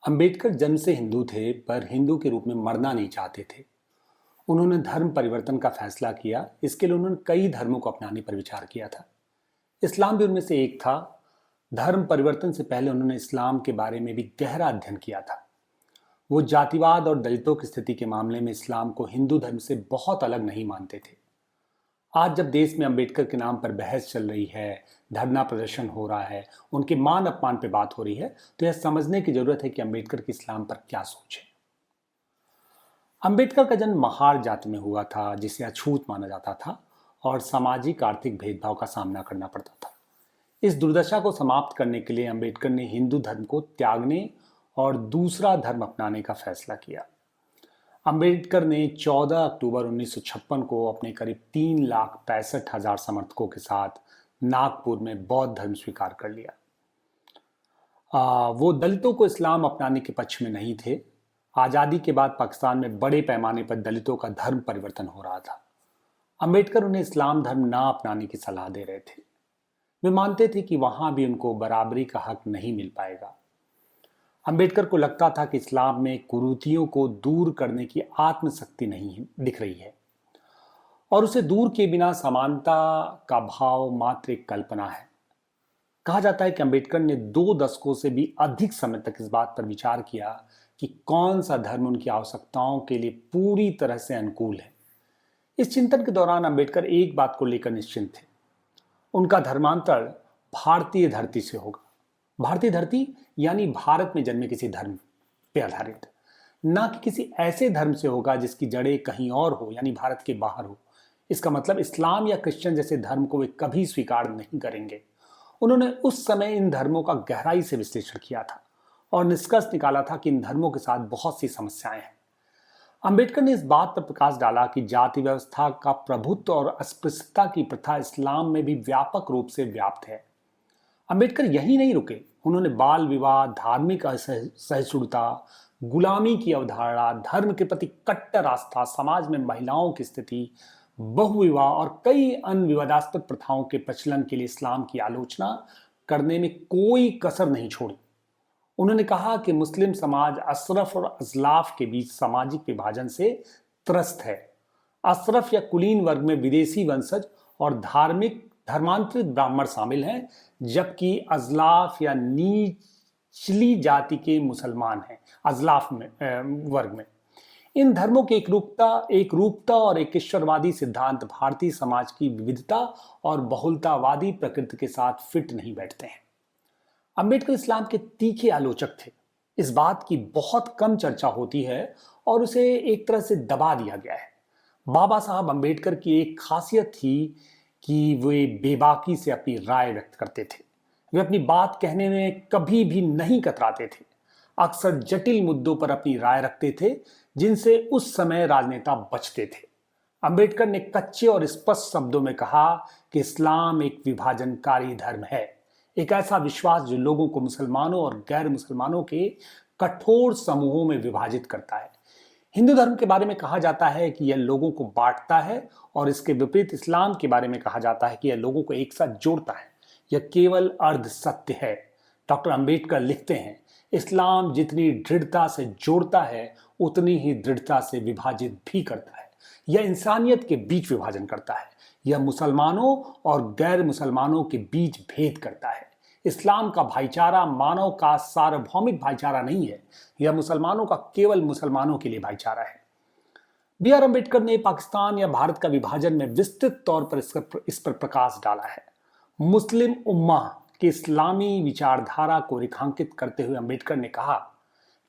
अंबेडकर जन्म से हिंदू थे, पर हिंदू के रूप में मरना नहीं चाहते थे। उन्होंने धर्म परिवर्तन का फैसला किया। इसके लिए उन्होंने कई धर्मों को अपनाने पर विचार किया था। इस्लाम भी उनमें से एक था। धर्म परिवर्तन से पहले उन्होंने इस्लाम के बारे में भी गहरा अध्ययन किया था। वो जातिवाद और दलितों की स्थिति के मामले में इस्लाम को हिंदू धर्म से बहुत अलग नहीं मानते थे। आज जब देश में अंबेडकर के नाम पर बहस चल रही है, धरना प्रदर्शन हो रहा है, उनके मान अपमान पर बात हो रही है, तो यह समझने की जरूरत है कि अंबेडकर की इस्लाम पर क्या सोच है। अंबेडकर का जन्म महार जाति में हुआ था, जिसे अछूत माना जाता था और सामाजिक आर्थिक भेदभाव का सामना करना पड़ता था। इस दुर्दशा को समाप्त करने के लिए अंबेडकर ने हिंदू धर्म को त्यागने और दूसरा धर्म अपनाने का फैसला किया। अंबेडकर ने 14 अक्टूबर 1956 को अपने करीब 3,65,000 समर्थकों के साथ नागपुर में बौद्ध धर्म स्वीकार कर लिया। वो दलितों को इस्लाम अपनाने के पक्ष में नहीं थे। आज़ादी के बाद पाकिस्तान में बड़े पैमाने पर दलितों का धर्म परिवर्तन हो रहा था। अंबेडकर उन्हें इस्लाम धर्म ना अपनाने की सलाह दे रहे थे। वे मानते थे कि वहां भी उनको बराबरी का हक नहीं मिल पाएगा। अंबेडकर को लगता था कि इस्लाम में कुरीतियों को दूर करने की आत्मशक्ति नहीं दिख रही है और उसे दूर किए बिना समानता का भाव मात्र एक कल्पना है। कहा जाता है कि अंबेडकर ने 2 दशकों से भी अधिक समय तक इस बात पर विचार किया कि कौन सा धर्म उनकी आवश्यकताओं के लिए पूरी तरह से अनुकूल है। इस चिंतन के दौरान अंबेडकर एक बात को लेकर निश्चिंत थे। उनका धर्मांतर भारतीय धरती से होगा। भारतीय धरती यानी भारत में जन्मे किसी धर्म पे आधारित, ना कि किसी ऐसे धर्म से होगा जिसकी जड़ें कहीं और हो, यानी भारत के बाहर हो। इसका मतलब इस्लाम या क्रिश्चियन जैसे धर्म को वे कभी स्वीकार नहीं करेंगे। उन्होंने उस समय इन धर्मों का गहराई से विश्लेषण किया था और निष्कर्ष निकाला था कि इन धर्मों के साथ बहुत सी समस्याएं हैं। अंबेडकर ने इस बात पर प्रकाश डाला कि जाति व्यवस्था का प्रभुत्व और अस्पृश्यता की प्रथा इस्लाम में भी व्यापक रूप से व्याप्त है। अंबेडकर यही नहीं रुके। उन्होंने बाल विवाह, धार्मिक असहिष्णुता, गुलामी की अवधारणा, धर्म के प्रति कट्टर आस्था, समाज में महिलाओं की स्थिति, बहुविवाह और कई अन्य विवादास्पद प्रथाओं के प्रचलन के लिए इस्लाम की आलोचना करने में कोई कसर नहीं छोड़ी। उन्होंने कहा कि मुस्लिम समाज अशरफ और अजलाफ के बीच सामाजिक विभाजन से त्रस्त है। अशरफ या कुलीन वर्ग में विदेशी वंशज और धर्मांतरित ब्राह्मण शामिल हैं, जबकि अजलाफ या नीचली जाति के मुसलमान हैं अजलाफ में वर्ग में। इन धर्मों की एक रूपता और एक ईश्वरवादी सिद्धांत भारतीय समाज की विविधता और बहुलतावादी प्रकृति के साथ फिट नहीं बैठते हैं। अंबेडकर इस्लाम के तीखे आलोचक थे। इस बात की बहुत कम चर्चा होती है और उसे एक तरह से दबा दिया गया है। बाबा साहब अंबेडकर की एक खासियत थी कि वे बेबाकी से अपनी राय व्यक्त करते थे। वे अपनी बात कहने में कभी भी नहीं कतराते थे। अक्सर जटिल मुद्दों पर अपनी राय रखते थे, जिनसे उस समय राजनेता बचते थे। अंबेडकर ने कच्चे और स्पष्ट शब्दों में कहा कि इस्लाम एक विभाजनकारी धर्म है, एक ऐसा विश्वास जो लोगों को मुसलमानों और गैर मुसलमानों के कठोर समूहों में विभाजित करता है। हिंदू धर्म के बारे में कहा जाता है कि यह लोगों को बांटता है और इसके विपरीत इस्लाम के बारे में कहा जाता है कि यह लोगों को एक साथ जोड़ता है। यह केवल अर्ध सत्य है। डॉक्टर अंबेडकर लिखते हैं, इस्लाम जितनी दृढ़ता से जोड़ता है उतनी ही दृढ़ता से विभाजित भी करता है। यह इंसानियत के बीच विभाजन करता है। यह मुसलमानों और गैर मुसलमानों के बीच भेद करता है। इस्लाम का भाईचारा मानव का सार्वभौमिक भाईचारा नहीं है। यह मुसलमानों का केवल मुसलमानों के लिए भाईचारा है। बी आर अम्बेडकर ने पाकिस्तान या भारत का विभाजन में विस्तृत तौर पर इस पर प्रकाश डाला है। मुस्लिम उम्मा की इस्लामी विचारधारा को रेखांकित करते हुए अम्बेडकर ने कहा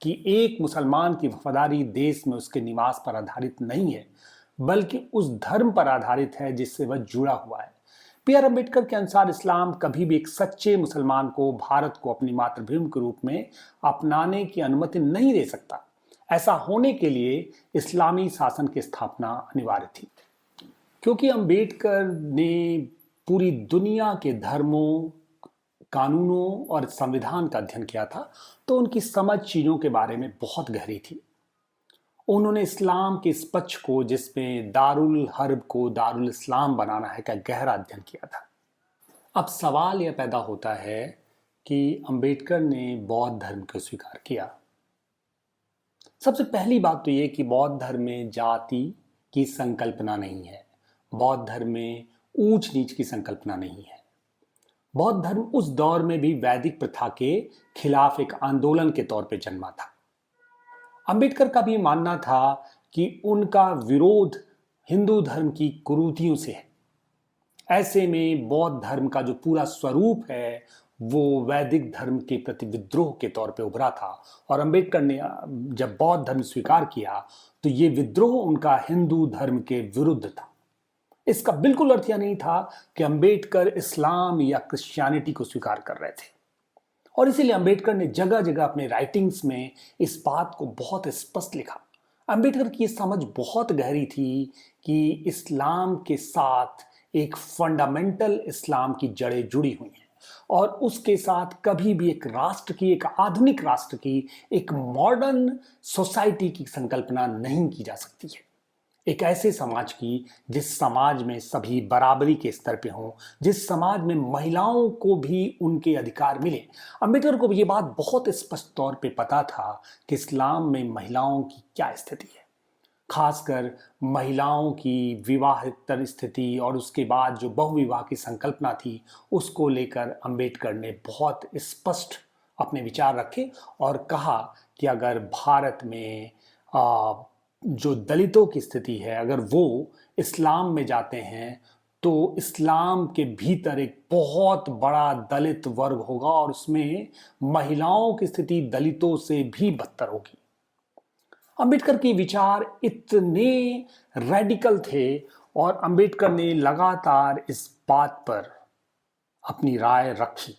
कि एक मुसलमान की वफादारी देश में उसके निवास पर आधारित नहीं है, बल्कि उस धर्म पर आधारित है जिससे वह जुड़ा हुआ है। बी आर अम्बेडकर के अनुसार इस्लाम कभी भी एक सच्चे मुसलमान को भारत को अपनी मातृभूमि के रूप में अपनाने की अनुमति नहीं दे सकता। ऐसा होने के लिए इस्लामी शासन की स्थापना अनिवार्य थी। क्योंकि अम्बेडकर ने पूरी दुनिया के धर्मों, कानूनों और संविधान का अध्ययन किया था, तो उनकी समझ चीजों के बारे में बहुत गहरी थी। उन्होंने इस्लाम के इस पक्ष को, जिसमें दारुल हर्ब को दारुल इस्लाम बनाना है, का गहरा अध्ययन किया था। अब सवाल यह पैदा होता है कि अंबेडकर ने बौद्ध धर्म को स्वीकार किया, सबसे पहली बात तो ये कि बौद्ध धर्म में जाति की संकल्पना नहीं है। बौद्ध धर्म में ऊंच नीच की संकल्पना नहीं है। बौद्ध धर्म उस दौर में भी वैदिक प्रथा के खिलाफ एक आंदोलन के तौर पर जन्मा था। अंबेडकर का भी मानना था कि उनका विरोध हिंदू धर्म की कुरीतियों से है। ऐसे में बौद्ध धर्म का जो पूरा स्वरूप है वो वैदिक धर्म के प्रति विद्रोह के तौर पे उभरा था। और अंबेडकर ने जब बौद्ध धर्म स्वीकार किया तो ये विद्रोह उनका हिंदू धर्म के विरुद्ध था। इसका बिल्कुल अर्थ यह नहीं था कि अंबेडकर इस्लाम या क्रिश्चियनिटी को स्वीकार कर रहे थे। और इसीलिए अंबेडकर ने जगह जगह अपने राइटिंग्स में इस बात को बहुत स्पष्ट लिखा। अंबेडकर की समझ बहुत गहरी थी कि इस्लाम के साथ एक फंडामेंटल इस्लाम की जड़ें जुड़ी हुई हैं और उसके साथ कभी भी एक राष्ट्र की, एक आधुनिक राष्ट्र की, एक मॉडर्न सोसाइटी की संकल्पना नहीं की जा सकती है। एक ऐसे समाज की जिस समाज में सभी बराबरी के स्तर पे हों, जिस समाज में महिलाओं को भी उनके अधिकार मिले। अंबेडकर को ये बात बहुत स्पष्ट तौर पे पता था कि इस्लाम में महिलाओं की क्या स्थिति है, खासकर महिलाओं की विवाहेतर स्थिति और उसके बाद जो बहुविवाह की संकल्पना थी उसको लेकर अंबेडकर ने बहुत स्पष्ट अपने विचार रखे और कहा कि अगर भारत में जो दलितों की स्थिति है, अगर वो इस्लाम में जाते हैं तो इस्लाम के भीतर एक बहुत बड़ा दलित वर्ग होगा और उसमें महिलाओं की स्थिति दलितों से भी बदतर होगी। अंबेडकर के विचार इतने रेडिकल थे और अंबेडकर ने लगातार इस बात पर अपनी राय रखी।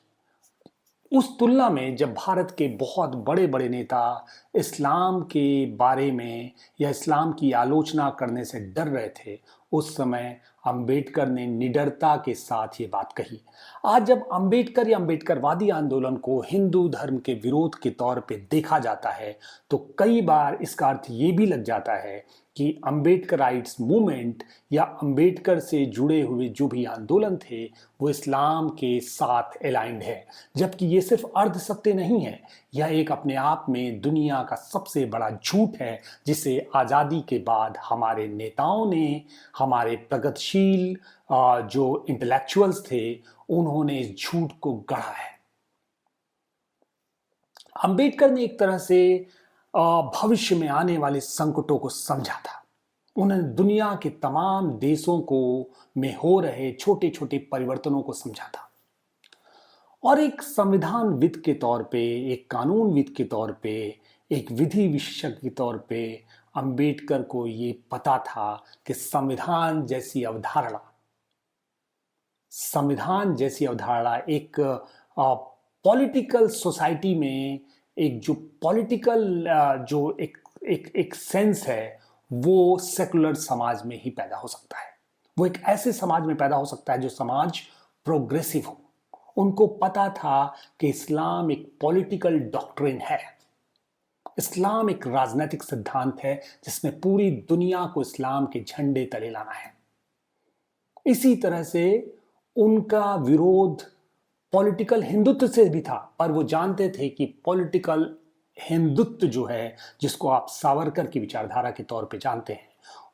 उस तुलना में जब भारत के बहुत बड़े बड़े नेता इस्लाम के बारे में या इस्लाम की आलोचना करने से डर रहे थे, उस समय अंबेडकर ने निडरता के साथ ये बात कही। आज जब अंबेडकर या अंबेडकरवादी आंदोलन को हिंदू धर्म के विरोध के तौर पे देखा जाता है तो कई बार इसका अर्थ ये भी लग जाता है कि अंबेडकराइट्स मूवमेंट या अंबेडकर से जुड़े हुए जो भी आंदोलन थे वो इस्लाम के साथ अलाइंड है, जबकि ये सिर्फ अर्ध सत्य नहीं है। यह एक अपने आप में दुनिया का सबसे बड़ा झूठ है जिसे आज़ादी के बाद हमारे नेताओं ने, हमारे प्रगतिशील जो इंटेलेक्चुअल्स थे, उन्होंने इस झूठ को गढ़ा है। अंबेडकर ने एक तरह से भविष्य में आने वाले संकटों को समझा था। उन्होंने दुनिया के तमाम देशों को में हो रहे छोटे छोटे परिवर्तनों को समझा था और एक संविधानविद के तौर पे, एक कानूनविद के तौर पे, एक विधि विशेषज्ञ के तौर पे अंबेडकर को ये पता था कि संविधान जैसी अवधारणा एक पॉलिटिकल सोसाइटी में एक जो पॉलिटिकल जो एक सेंस है वो सेकुलर समाज में ही पैदा हो सकता है। वो एक ऐसे समाज में पैदा हो सकता है जो समाज प्रोग्रेसिव हो। उनको पता था कि इस्लाम एक पॉलिटिकल डॉक्ट्रिन है, इस्लाम एक राजनीतिक सिद्धांत है जिसमें पूरी दुनिया को इस्लाम के झंडे तले लाना है। इसी तरह से उनका विरोध पॉलिटिकल हिंदुत्व से भी था, पर वो जानते थे कि पॉलिटिकल हिंदुत्व जो है, जिसको आप सावरकर की विचारधारा के तौर पे जानते हैं,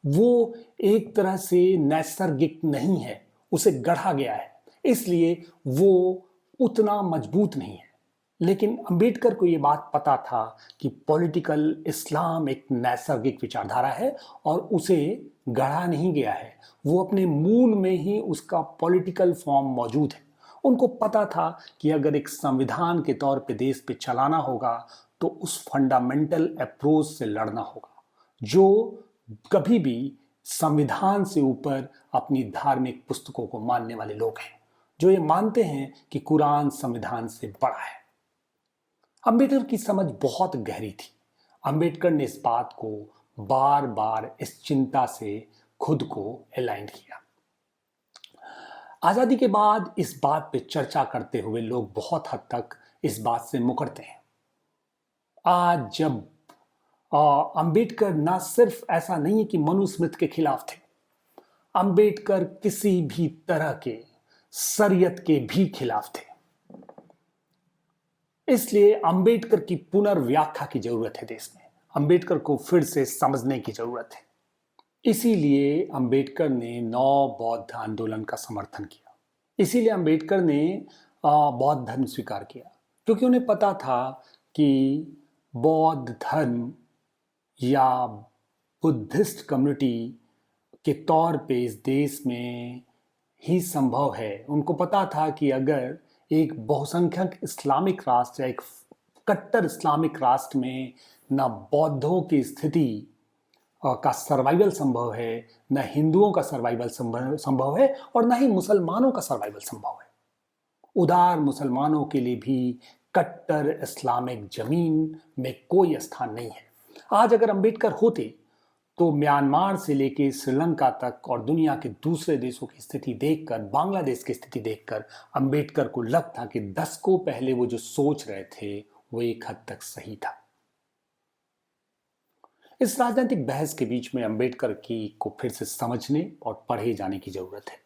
वो एक तरह से नैसर्गिक नहीं है, उसे गढ़ा गया है, इसलिए वो उतना मजबूत नहीं है। लेकिन अंबेडकर को ये बात पता था कि पॉलिटिकल इस्लाम एक नैसर्गिक विचारधारा है और उसे गढ़ा नहीं गया है, वो अपने मूल में ही उसका पॉलिटिकल फॉर्म मौजूद है। उनको पता था कि अगर एक संविधान के तौर पे देश पे चलाना होगा तो उस फंडामेंटल अप्रोच से लड़ना होगा जो कभी भी संविधान से ऊपर अपनी धार्मिक पुस्तकों को मानने वाले लोग हैं, जो ये मानते हैं कि कुरान संविधान से बड़ा है। अंबेडकर की समझ बहुत गहरी थी। अंबेडकर ने इस बात को बार बार इस चिंता से खुद को अलाइन किया। आजादी के बाद इस बात पे चर्चा करते हुए लोग बहुत हद तक इस बात से मुकरते हैं। आज जब अंबेडकर ना सिर्फ ऐसा नहीं है कि मनुस्मृति के खिलाफ थे, अंबेडकर किसी भी तरह के शरीयत के भी खिलाफ थे। इसलिए अंबेडकर की पुनर्व्याख्या की जरूरत है देश में। अंबेडकर को फिर से समझने की जरूरत है। इसीलिए अंबेडकर ने 9 बौद्ध आंदोलन का समर्थन किया। इसीलिए अंबेडकर ने बौद्ध धर्म स्वीकार किया, क्योंकि उन्हें पता था कि बौद्ध धर्म या बुद्धिस्ट कम्युनिटी के तौर पे इस देश में ही संभव है। उनको पता था कि अगर एक बहुसंख्यक इस्लामिक राष्ट्र या एक कट्टर इस्लामिक राष्ट्र में न बौद्धों की स्थिति का सर्वाइवल संभव है, न हिंदुओं का सर्वाइवल संभव है, और न ही मुसलमानों का सर्वाइवल संभव है। उदार मुसलमानों के लिए भी कट्टर इस्लामिक जमीन में कोई स्थान नहीं है। आज अगर अंबेडकर होते तो म्यांमार से लेकर श्रीलंका तक और दुनिया के दूसरे देशों की स्थिति देखकर, बांग्लादेश की स्थिति देखकर अंबेडकर को लगता कि दशकों पहले वो जो सोच रहे थे वो एक हद तक सही था। इस राजनीतिक बहस के बीच में अंबेडकर की को फिर से समझने और पढ़े जाने की जरूरत है।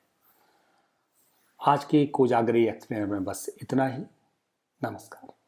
आज के कोजागरी एक्सप्लेनर में बस इतना ही। नमस्कार।